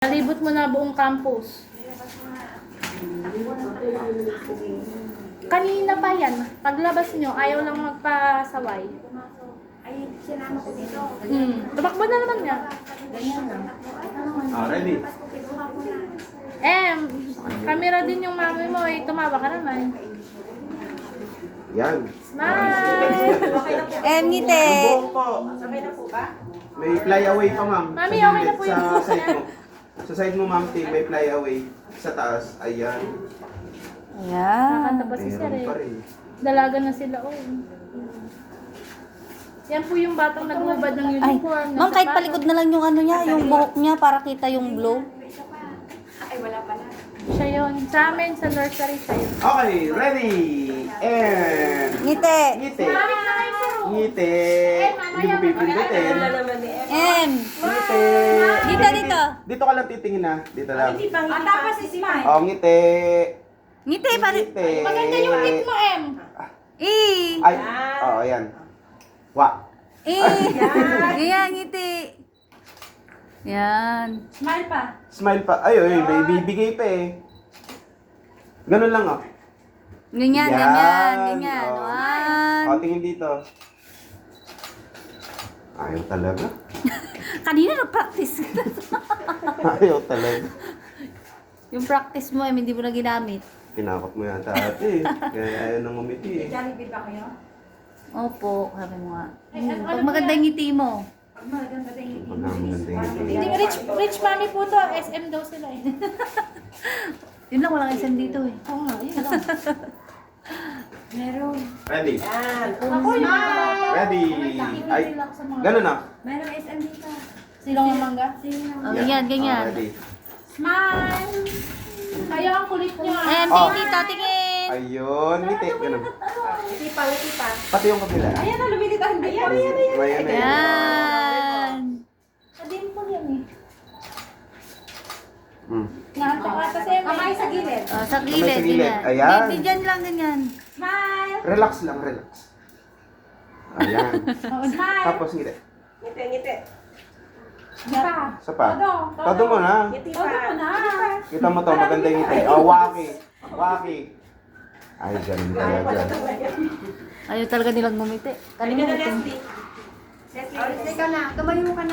Nalibot mo na buong campus. Kanina pa yan. Paglabas nyo, ayaw lang magpasaway. Ay, sinama ko dito. Tumakbo na naman niya. Ganyan lang. Ready? Camera din yung mami mo eh. Tumawa ka naman. Yan. Smile! Ngiti. Yung buhok po. Sabay na po ba? May fly away pa, ma'am. Mami, Sa okay na gilid, po yung sa buhok side niya. mo. Sa side mo, ma'am, T, may fly away. Sa taas, ayan. Nakanta Ayan. pa si Sir Meron eh. pa rin. Dalaga na sila oh. Yan po yung batang nagubad ng Ay, uniform. ma'am, kahit palikod na lang yung ano niya, yung buhok niya para kita yung glow. Isa pa. Ay, wala pala. Siya yun. Sa amin, sa nursery siya yun. Okay, ready? And... Ngiti. Ngiti. Ngiti. Hindi mo pipindutin. M. Ngiti. Dito, dito. Dito ka lang titingin na. Dito lang. Ah, tapos smile. Oh, ngiti. Ngiti, Ngiti. Maganda yung tip mo, M. E. Ay, oh, ayan. Wa. E. Ganyan, ngiti. Yan. Smile pa. Smile pa. Ay, may bibigay pa eh. Ganun lang, oh. Ganyan, Yan. ganyan, ganyan. Oh. One. Oh, tingin dito. Ayaw talaga. Kanina nag-practice. Ayaw talaga. Yung practice mo, hindi mo na ginamit. Kinakot mo yata ate eh. Kaya ayaw nang umiti eh. Jollibee ba kayo? Opo, sabi mo nga. Ay, ano Pag po maganda yan? yung ngiti mo. Pag maganda yung ngiti. Pag maganda yung ngiti. Hindi, rich mami po to. SM daw sila eh. Yun lang, walang isang dito eh. Oo nga, yun lang. Meron. Ready? Ako yung Ready? Ay, ganun na. Meron SM dito. Silong ang mangga. Oh, ganyan, ganyan. Oh, ready? Smile! Kayo ang kulit nyo ah. Ayan, Oh. tingin dito, tingin. Ayun, ngiti. Ganun. Ngiti pa, ngiti pa. Pati yung kabila. Ayan na, lumilitaw. Ayan, Ayan. Yan. Sabihin po yan eh. Hmm. Nahantak ata sa M. Kamay sa gilid. Oh, sa Kamay gilid, sa gilid. ganyan. Ayan. Hindi, dyan lang, ganyan. Smile. Relax lang, relax. Ayan. Smile! Tapos ngiti. Ngiti, ngiti. Pa. Isa pa. Todo mo na. Ngiti Todo mo na. Kita mo to, maganda yung ngiti. Oh, waki. Waki. Ay, ganun talaga. Ayaw talaga nilang ngumiti. Halika na, Kalimutan. Leslie. Leslie, ka na. Tumayo ka na.